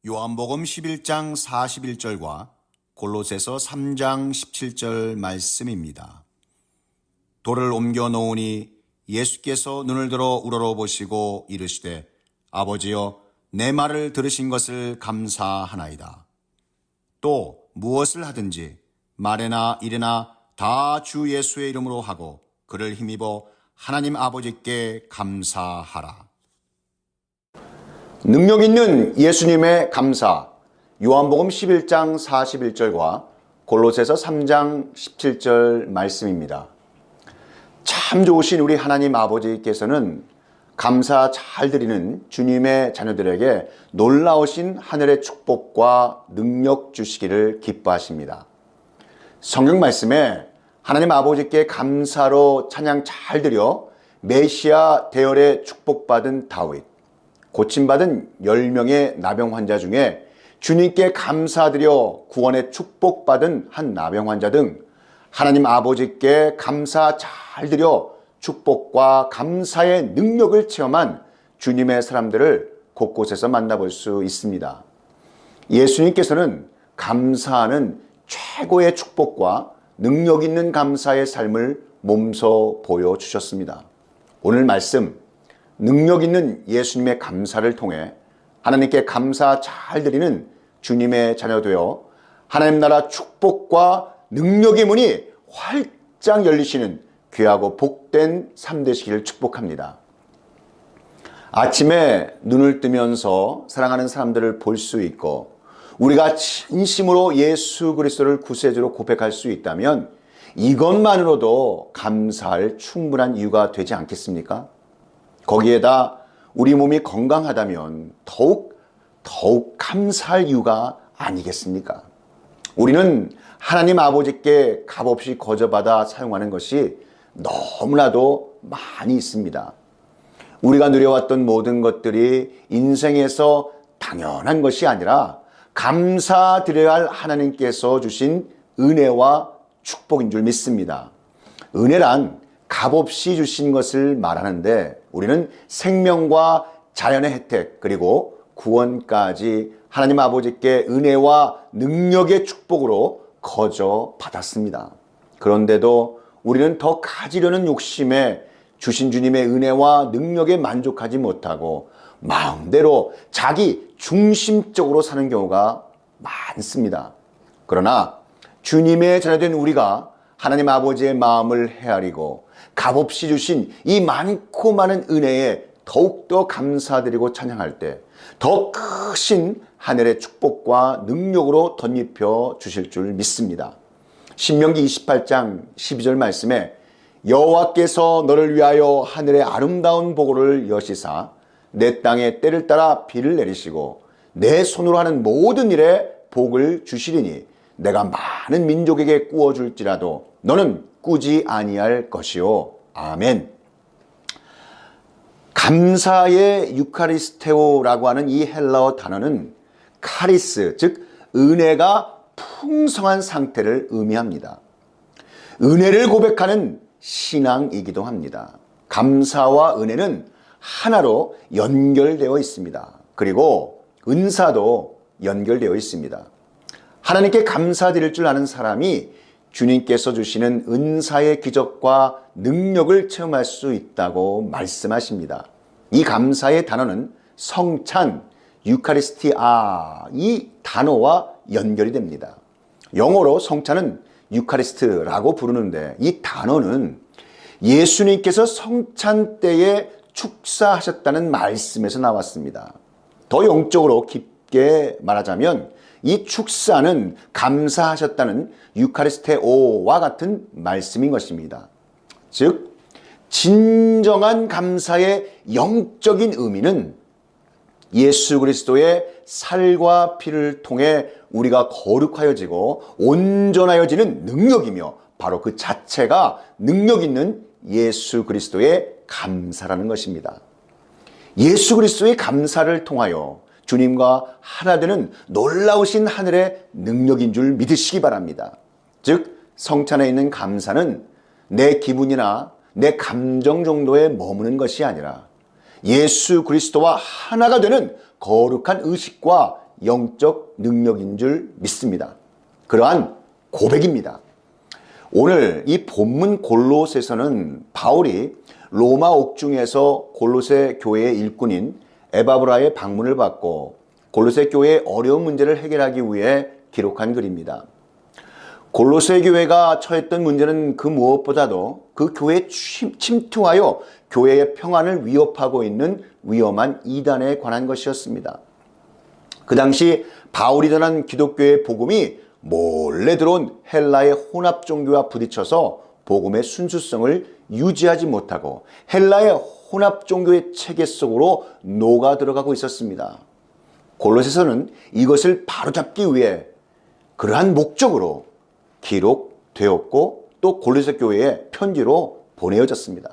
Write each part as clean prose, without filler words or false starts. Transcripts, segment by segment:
요한복음 11장 41절과 골로새서 3장 17절 말씀입니다. 돌을 옮겨 놓으니 예수께서 눈을 들어 우러러보시고 이르시되 아버지여 내 말을 들으신 것을 감사하나이다. 또 무엇을 하든지 말에나 일에나 다 주 예수의 이름으로 하고 그를 힘입어 하나님 아버지께 감사하라. 능력 있는 예수님의 감사, 요한복음 11장 41절과 골로새서 3장 17절 말씀입니다. 참 좋으신 우리 하나님 아버지께서는 감사 잘 드리는 주님의 자녀들에게 놀라우신 하늘의 축복과 능력 주시기를 기뻐하십니다. 성경 말씀에 하나님 아버지께 감사로 찬양 잘 드려 메시아 대열에 축복받은 다윗, 고침받은 10명의 나병 환자 중에 주님께 감사드려 구원의 축복받은 한 나병 환자 등 하나님 아버지께 감사 잘 드려 축복과 감사의 능력을 체험한 주님의 사람들을 곳곳에서 만나볼 수 있습니다. 예수님께서는 감사하는 최고의 축복과 능력 있는 감사의 삶을 몸소 보여주셨습니다. 오늘 말씀, 능력 있는 예수님의 감사를 통해 하나님께 감사 잘 드리는 주님의 자녀 되어 하나님 나라 축복과 능력의 문이 활짝 열리시는 귀하고 복된 삶 되시기를 축복합니다. 아침에 눈을 뜨면서 사랑하는 사람들을 볼 수 있고 우리가 진심으로 예수 그리스도를 구세주로 고백할 수 있다면 이것만으로도 감사할 충분한 이유가 되지 않겠습니까? 거기에다 우리 몸이 건강하다면 더욱 감사할 이유가 아니겠습니까? 우리는 하나님 아버지께 값없이 거저받아 사용하는 것이 너무나도 많이 있습니다. 우리가 누려왔던 모든 것들이 인생에서 당연한 것이 아니라 감사드려야 할 하나님께서 주신 은혜와 축복인 줄 믿습니다. 은혜란 값없이 주신 것을 말하는데 우리는 생명과 자연의 혜택 그리고 구원까지 하나님 아버지께 은혜와 능력의 축복으로 거저 받았습니다. 그런데도 우리는 더 가지려는 욕심에 주신 주님의 은혜와 능력에 만족하지 못하고 마음대로 자기 중심적으로 사는 경우가 많습니다. 그러나 주님의 자녀된 우리가 하나님 아버지의 마음을 헤아리고 값없이 주신 이 많고 많은 은혜에 더욱더 감사드리고 찬양할 때 더 크신 하늘의 축복과 능력으로 덧입혀 주실 줄 믿습니다. 신명기 28장 12절 말씀에 여호와께서 너를 위하여 하늘의 아름다운 보고를 여시사 내 땅에 때를 따라 비를 내리시고 내 손으로 하는 모든 일에 복을 주시리니 내가 많은 민족에게 꾸어줄지라도 너는 꾸지 아니할 것이요. 아멘. 감사의 유카리스테오라고 하는 이 헬라어 단어는 카리스, 즉 은혜가 풍성한 상태를 의미합니다. 은혜를 고백하는 신앙이기도 합니다. 감사와 은혜는 하나로 연결되어 있습니다. 그리고 은사도 연결되어 있습니다. 하나님께 감사드릴 줄 아는 사람이 주님께서 주시는 은사의 기적과 능력을 체험할 수 있다고 말씀하십니다. 이 감사의 단어는 성찬, 유카리스티아 이 단어와 연결이 됩니다. 영어로 성찬은 유카리스트라고 부르는데 이 단어는 예수님께서 성찬 때에 축사하셨다는 말씀에서 나왔습니다. 더 영적으로 깊게 말하자면 이 축사는 감사하셨다는 유카리스테오와 같은 말씀인 것입니다. 즉 진정한 감사의 영적인 의미는 예수 그리스도의 살과 피를 통해 우리가 거룩하여지고 온전하여지는 능력이며 바로 그 자체가 능력 있는 예수 그리스도의 감사라는 것입니다. 예수 그리스도의 감사를 통하여 주님과 하나 되는 놀라우신 하늘의 능력인 줄 믿으시기 바랍니다. 즉 성찬에 있는 감사는 내 기분이나 내 감정 정도에 머무는 것이 아니라 예수 그리스도와 하나가 되는 거룩한 의식과 영적 능력인 줄 믿습니다. 그러한 고백입니다. 오늘 이 본문 골로새서는 바울이 로마 옥중에서 골로새 교회의 일꾼인 에바브라의 방문을 받고 골로새 교회의 어려운 문제를 해결하기 위해 기록한 글입니다. 골로새 교회가 처했던 문제는 그 무엇보다도 그 교회에 침투하여 교회의 평안을 위협하고 있는 위험한 이단에 관한 것이었습니다. 그 당시 바울이 전한 기독교의 복음이 몰래 들어온 헬라의 혼합 종교와 부딪혀서 복음의 순수성을 유지하지 못하고 헬라의 혼합 종교의 체계 속으로 녹아 들어가고 있었습니다. 골로새서는 이것을 바로잡기 위해 그러한 목적으로 기록되었고 또 골로새 교회에 편지로 보내어졌습니다.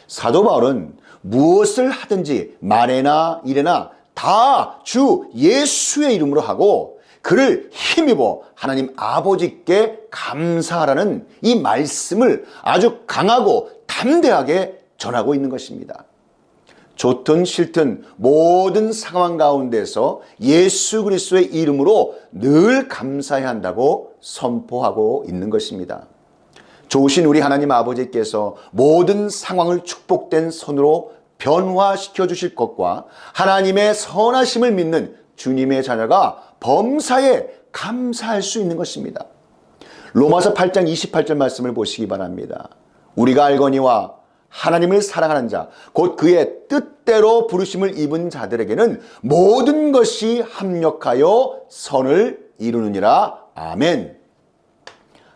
사도 바울은 무엇을 하든지 말에나 일에나 다 주 예수의 이름으로 하고 그를 힘입어 하나님 아버지께 감사하라는 이 말씀을 아주 강하고 담대하게 전하고 있는 것입니다. 좋든 싫든 모든 상황 가운데서 예수 그리스도의 이름으로 늘 감사해야 한다고 선포하고 있는 것입니다. 좋으신 우리 하나님 아버지께서 모든 상황을 축복된 손으로 변화시켜 주실 것과 하나님의 선하심을 믿는 주님의 자녀가 범사에 감사할 수 있는 것입니다. 로마서 8장 28절 말씀을 보시기 바랍니다. 우리가 알거니와 하나님을 사랑하는 자, 곧 그의 뜻대로 부르심을 입은 자들에게는 모든 것이 합력하여 선을 이루느니라. 아멘.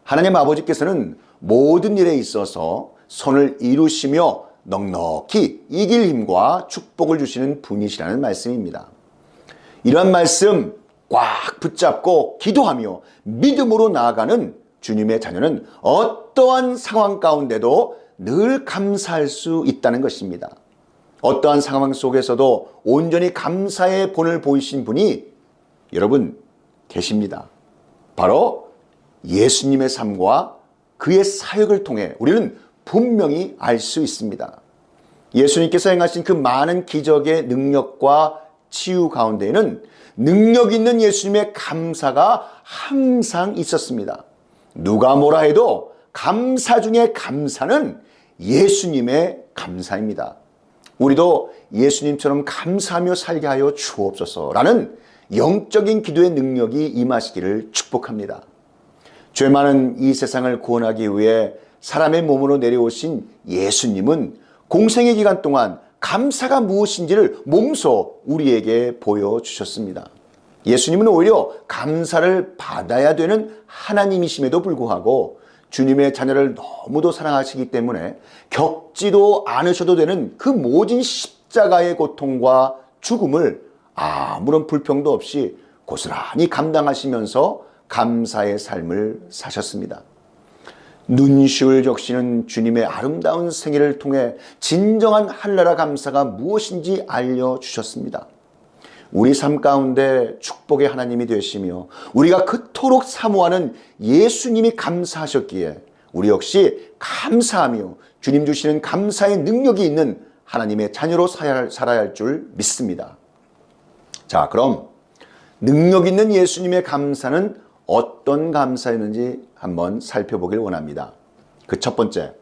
하나님 아버지께서는 모든 일에 있어서 선을 이루시며 넉넉히 이길 힘과 축복을 주시는 분이시라는 말씀입니다. 이러한 말씀 꽉 붙잡고 기도하며 믿음으로 나아가는 주님의 자녀는 어떠한 상황 가운데도 늘 감사할 수 있다는 것입니다. 어떠한 상황 속에서도 온전히 감사의 본을 보이신 분이 여러분 계십니다. 바로 예수님의 삶과 그의 사역을 통해 우리는 분명히 알 수 있습니다. 예수님께서 행하신 그 많은 기적의 능력과 치유 가운데에는 능력 있는 예수님의 감사가 항상 있었습니다. 누가 뭐라 해도 감사 중에 감사는 예수님의 감사입니다. 우리도 예수님처럼 감사하며 살게 하여 주옵소서라는 영적인 기도의 능력이 임하시기를 축복합니다. 죄 많은 이 세상을 구원하기 위해 사람의 몸으로 내려오신 예수님은 공생의 기간 동안 감사가 무엇인지를 몸소 우리에게 보여주셨습니다. 예수님은 오히려 감사를 받아야 되는 하나님이심에도 불구하고 주님의 자녀를 너무도 사랑하시기 때문에 겪지도 않으셔도 되는 그 모진 십자가의 고통과 죽음을 아무런 불평도 없이 고스란히 감당하시면서 감사의 삶을 사셨습니다. 눈시울 적시는 주님의 아름다운 생애를 통해 진정한 한나라 감사가 무엇인지 알려주셨습니다. 우리 삶 가운데 축복의 하나님이 되시며 우리가 그토록 사모하는 예수님이 감사하셨기에 우리 역시 감사하며 주님 주시는 감사의 능력이 있는 하나님의 자녀로 살아야 할 줄 믿습니다. 자, 그럼 능력 있는 예수님의 감사는 어떤 감사였는지 한번 살펴보길 원합니다. 그 첫 번째,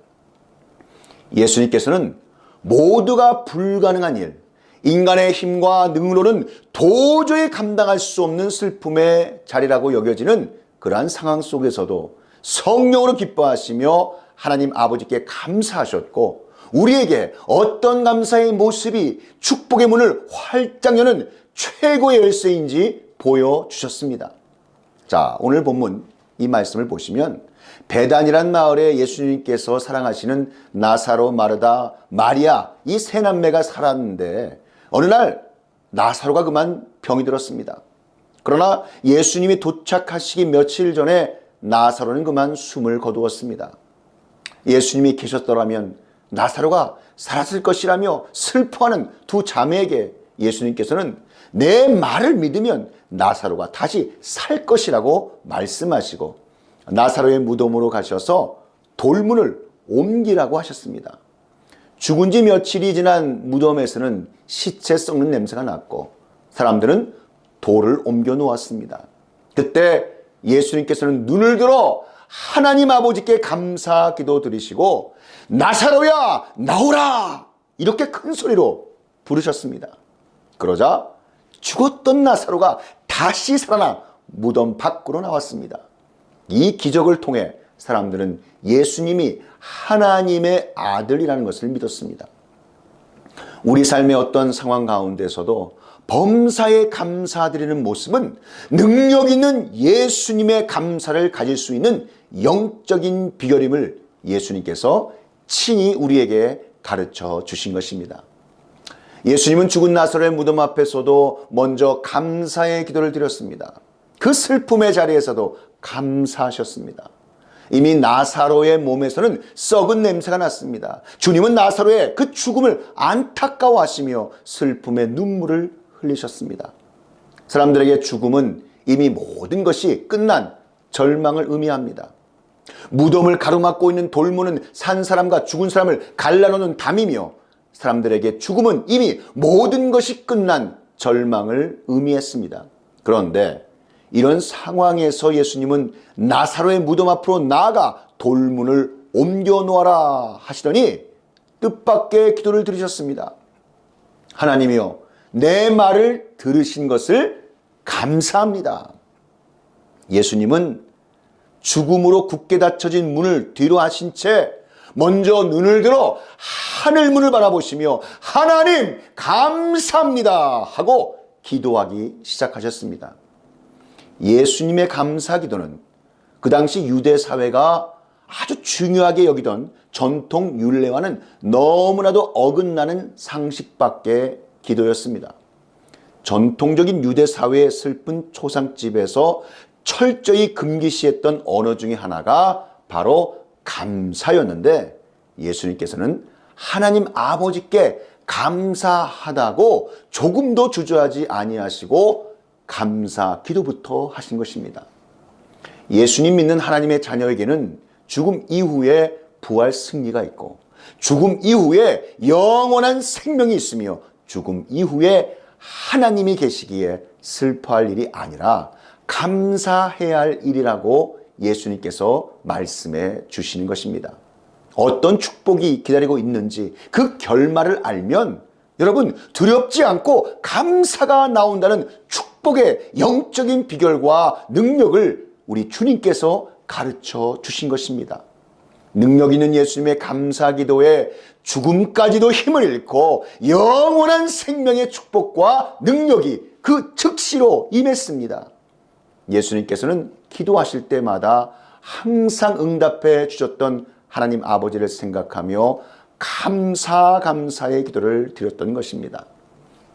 예수님께서는 모두가 불가능한 일, 인간의 힘과 능로는 도저히 감당할 수 없는 슬픔의 자리라고 여겨지는 그러한 상황 속에서도 성령으로 기뻐하시며 하나님 아버지께 감사하셨고 우리에게 어떤 감사의 모습이 축복의 문을 활짝 여는 최고의 열쇠인지 보여주셨습니다. 자, 오늘 본문 이 말씀을 보시면 베단이란 마을에 예수님께서 사랑하시는 나사로, 마르다, 마리아 이 세 남매가 살았는데 어느 날 나사로가 그만 병이 들었습니다. 그러나 예수님이 도착하시기 며칠 전에 나사로는 그만 숨을 거두었습니다. 예수님이 계셨더라면 나사로가 살았을 것이라며 슬퍼하는 두 자매에게 예수님께서는 내 말을 믿으면 나사로가 다시 살 것이라고 말씀하시고 나사로의 무덤으로 가셔서 돌문을 옮기라고 하셨습니다. 죽은 지 며칠이 지난 무덤에서는 시체 썩는 냄새가 났고 사람들은 돌을 옮겨 놓았습니다. 그때 예수님께서는 눈을 들어 하나님 아버지께 감사 기도 드리시고 나사로야 나오라 이렇게 큰 소리로 부르셨습니다. 그러자 죽었던 나사로가 다시 살아나 무덤 밖으로 나왔습니다. 이 기적을 통해 사람들은 예수님이 하나님의 아들이라는 것을 믿었습니다. 우리 삶의 어떤 상황 가운데서도 범사에 감사드리는 모습은 능력 있는 예수님의 감사를 가질 수 있는 영적인 비결임을 예수님께서 친히 우리에게 가르쳐 주신 것입니다. 예수님은 죽은 나사로의 무덤 앞에서도 먼저 감사의 기도를 드렸습니다. 그 슬픔의 자리에서도 감사하셨습니다. 이미 나사로의 몸에서는 썩은 냄새가 났습니다. 주님은 나사로의 그 죽음을 안타까워하시며 슬픔의 눈물을 흘리셨습니다. 사람들에게 죽음은 이미 모든 것이 끝난 절망을 의미합니다. 무덤을 가로막고 있는 돌문은 산 사람과 죽은 사람을 갈라놓는 담이며 사람들에게 죽음은 이미 모든 것이 끝난 절망을 의미했습니다. 그런데 이런 상황에서 예수님은 나사로의 무덤 앞으로 나아가 돌문을 옮겨 놓아라 하시더니 뜻밖의 기도를 드리셨습니다. 하나님이여 내 말을 들으신 것을 감사합니다. 예수님은 죽음으로 굳게 닫혀진 문을 뒤로 하신 채 먼저 눈을 들어 하늘 문을 바라보시며 하나님 감사합니다 하고 기도하기 시작하셨습니다. 예수님의 감사 기도는 그 당시 유대 사회가 아주 중요하게 여기던 전통 율례와는 너무나도 어긋나는 상식밖의 기도였습니다. 전통적인 유대 사회의 슬픈 초상집에서 철저히 금기시했던 언어 중에 하나가 바로 감사였는데 예수님께서는 하나님 아버지께 감사하다고 조금도 주저하지 아니하시고 감사 기도부터 하신 것입니다. 예수님 믿는 하나님의 자녀에게는 죽음 이후에 부활 승리가 있고 죽음 이후에 영원한 생명이 있으며 죽음 이후에 하나님이 계시기에 슬퍼할 일이 아니라 감사해야 할 일이라고 예수님께서 말씀해 주시는 것입니다. 어떤 축복이 기다리고 있는지 그 결말을 알면 여러분 두렵지 않고 감사가 나온다는 축복의 영적인 비결과 능력을 우리 주님께서 가르쳐 주신 것입니다. 능력 있는 예수님의 감사 기도에 죽음까지도 힘을 잃고 영원한 생명의 축복과 능력이 그 즉시로 임했습니다. 예수님께서는 기도하실 때마다 항상 응답해 주셨던 하나님 아버지를 생각하며 감사의 기도를 드렸던 것입니다.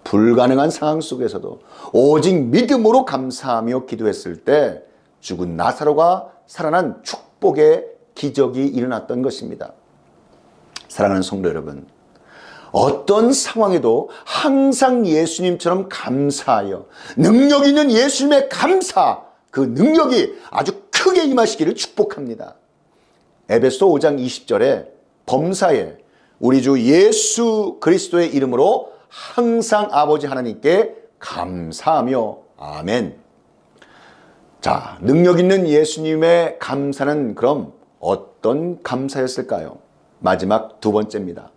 불가능한 상황 속에서도 오직 믿음으로 감사하며 기도했을 때 죽은 나사로가 살아난 축복의 기적이 일어났던 것입니다. 사랑하는 성도 여러분, 어떤 상황에도 항상 예수님처럼 감사하여 능력 있는 예수님의 감사, 그 능력이 아주 크게 임하시기를 축복합니다. 에베소 5장 20절에 범사에 우리 주 예수 그리스도의 이름으로 항상 아버지 하나님께 감사하며 아멘. 자, 능력 있는 예수님의 감사는 그럼 어떤 감사였을까요? 마지막 두 번째입니다.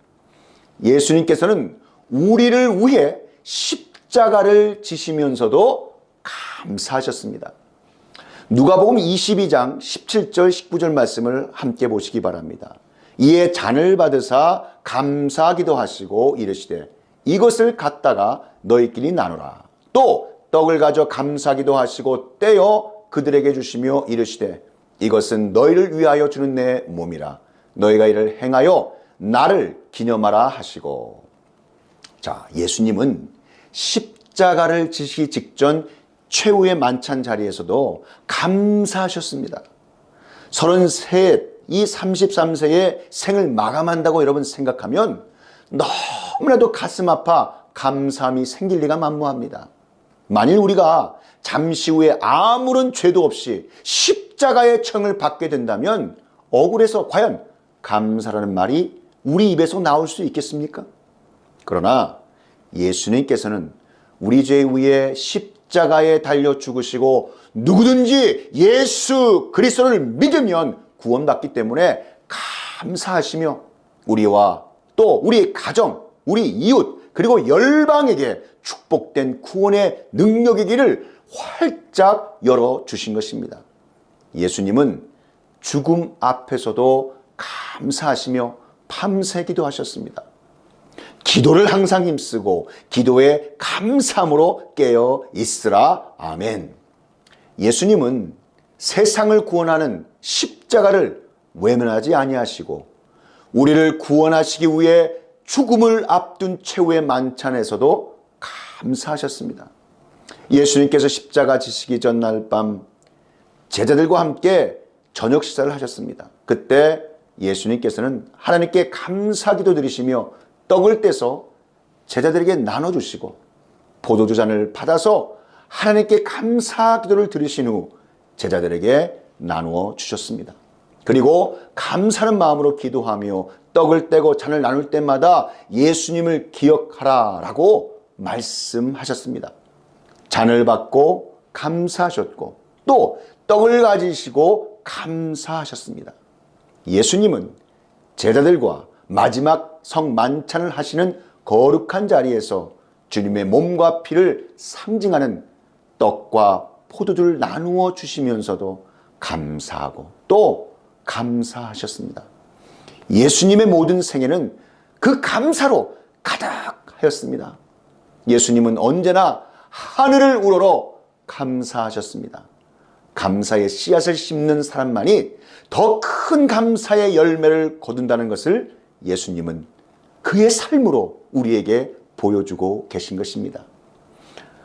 예수님께서는 우리를 위해 십자가를 지시면서도 감사하셨습니다. 누가복음 22장 17절 19절 말씀을 함께 보시기 바랍니다. 이에 잔을 받으사 감사하기도 하시고 이르시되 이것을 갖다가 너희끼리 나누라. 또 떡을 가져 감사하기도 하시고 떼어 그들에게 주시며 이르시되 이것은 너희를 위하여 주는 내 몸이라. 너희가 이를 행하여 나를 기념하라 하시고. 자, 예수님은 십자가를 지시기 직전 최후의 만찬 자리에서도 감사하셨습니다. 33, 이 33세의 생을 마감한다고 여러분 생각하면 너무나도 가슴 아파 감사함이 생길 리가 만무합니다. 만일 우리가 잠시 후에 아무런 죄도 없이 십자가의 청을 받게 된다면 억울해서 과연 감사라는 말이 우리 입에서 나올 수 있겠습니까? 그러나 예수님께서는 우리 죄 위에 십자가의 십자가에 달려 죽으시고 누구든지 예수 그리스도를 믿으면 구원받기 때문에 감사하시며 우리와 또 우리의 가정, 우리 이웃 그리고 열방에게 축복된 구원의 능력의 길을 활짝 열어주신 것입니다. 예수님은 죽음 앞에서도 감사하시며 밤새 기도하셨습니다. 기도를 항상 힘쓰고 기도에 감사함으로 깨어 있으라. 아멘. 예수님은 세상을 구원하는 십자가를 외면하지 아니하시고 우리를 구원하시기 위해 죽음을 앞둔 최후의 만찬에서도 감사하셨습니다. 예수님께서 십자가 지시기 전날 밤 제자들과 함께 저녁 식사를 하셨습니다. 그때 예수님께서는 하나님께 감사기도 드리시며 떡을 떼서 제자들에게 나눠주시고 포도주 잔을 받아서 하나님께 감사기도를 드리신 후 제자들에게 나누어 주셨습니다. 그리고 감사하는 마음으로 기도하며 떡을 떼고 잔을 나눌 때마다 예수님을 기억하라 라고 말씀하셨습니다. 잔을 받고 감사하셨고 또 떡을 가지시고 감사하셨습니다. 예수님은 제자들과 마지막 성만찬을 하시는 거룩한 자리에서 주님의 몸과 피를 상징하는 떡과 포도주를 나누어 주시면서도 감사하고 또 감사하셨습니다. 예수님의 모든 생애는 그 감사로 가득하였습니다. 예수님은 언제나 하늘을 우러러 감사하셨습니다. 감사의 씨앗을 심는 사람만이 더 큰 감사의 열매를 거둔다는 것을 예수님은 그의 삶으로 우리에게 보여주고 계신 것입니다.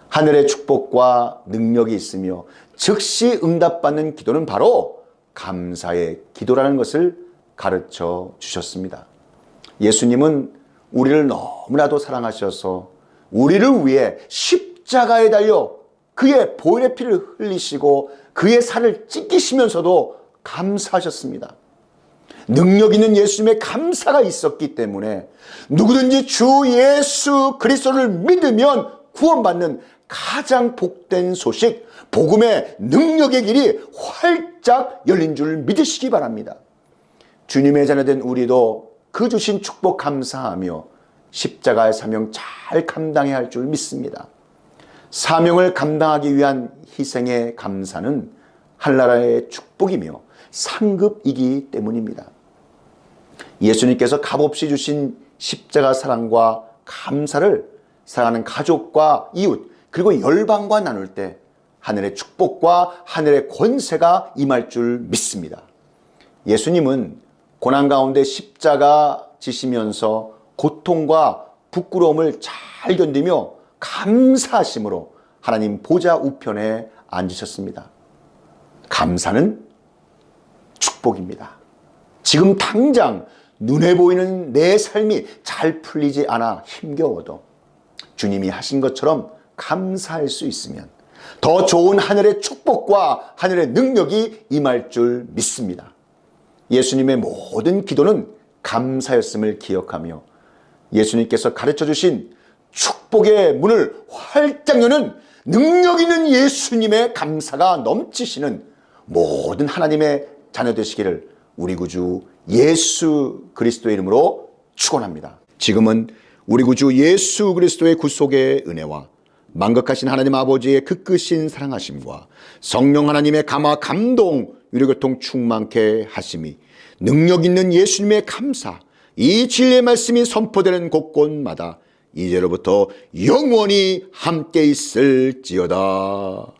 하늘의 축복과 능력이 있으며 즉시 응답받는 기도는 바로 감사의 기도라는 것을 가르쳐 주셨습니다. 예수님은 우리를 너무나도 사랑하셔서 우리를 위해 십자가에 달려 그의 보혈의 피를 흘리시고 그의 살을 찢기시면서도 감사하셨습니다. 능력 있는 예수님의 감사가 있었기 때문에 누구든지 주 예수 그리스도를 믿으면 구원받는 가장 복된 소식, 복음의 능력의 길이 활짝 열린 줄 믿으시기 바랍니다. 주님의 자녀된 우리도 그 주신 축복 감사하며 십자가의 사명 잘 감당해야 할 줄 믿습니다. 사명을 감당하기 위한 희생의 감사는 한나라의 축복이며 상급이기 때문입니다. 예수님께서 값없이 주신 십자가 사랑과 감사를 사랑하는 가족과 이웃 그리고 열방과 나눌 때 하늘의 축복과 하늘의 권세가 임할 줄 믿습니다. 예수님은 고난 가운데 십자가 지시면서 고통과 부끄러움을 잘 견디며 감사하심으로 하나님 보좌 우편에 앉으셨습니다. 감사는 축복입니다. 지금 당장 눈에 보이는 내 삶이 잘 풀리지 않아 힘겨워도 주님이 하신 것처럼 감사할 수 있으면 더 좋은 하늘의 축복과 하늘의 능력이 임할 줄 믿습니다. 예수님의 모든 기도는 감사였음을 기억하며 예수님께서 가르쳐 주신 축복의 문을 활짝 여는 능력 있는 예수님의 감사가 넘치시는 모든 하나님의 자녀 되시기를 우리 구주 예수 그리스도의 이름으로 축원합니다. 지금은 우리 구주 예수 그리스도의 구속의 은혜와 만극하신 하나님 아버지의 그 크신 사랑하심과 성령 하나님의 감화 감동 유료교통 충만케 하심이 능력 있는 예수님의 감사 이 진리의 말씀이 선포되는 곳곳마다 이제로부터 영원히 함께 있을지어다.